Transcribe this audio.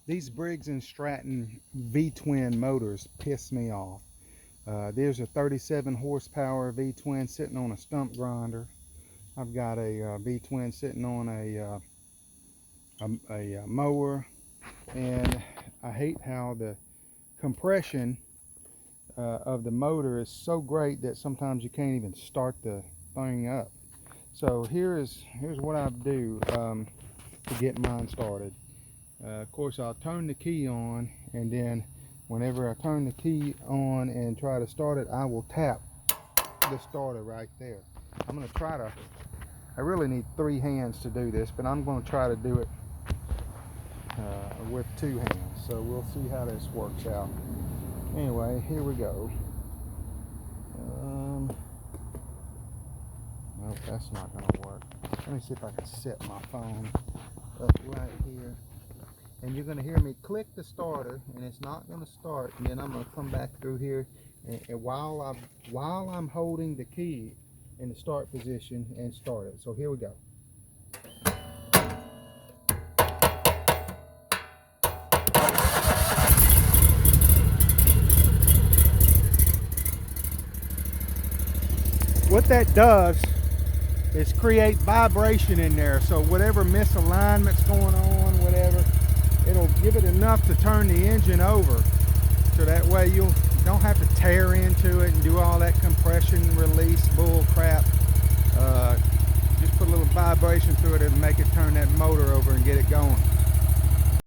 These Briggs Stratton V-Twin motors piss me off. There's a 37 horsepower V-Twin sitting on a stump grinder. I've got a V-Twin sitting on a mower, and I hate how the compression of the motor is so great that sometimes you can't even start the thing up. So here's what I do to get mine started. Of course, I'll turn the key on, and then whenever I turn the key on and try to start it, I will tap the starter right there. I'm going to try to, I really need 3 hands to do this, but I'm going to try to do it with 2 hands. So we'll see how this works out. Anyway, here we go. Nope, that's not going to work. Let me see if I can set my phone up right here. And you're going to hear me click the starter, and it's not going to start. And then I'm going to come back through here, and while I'm holding the key in the start position, and start it. So here we go. What that does is create vibration in there. So whatever misalignment's going on, whatever, it'll give it enough to turn the engine over, so that way you don't have to tear into it and do all that compression release bull crap. Just put a little vibration through it and make it turn that motor over and get it going.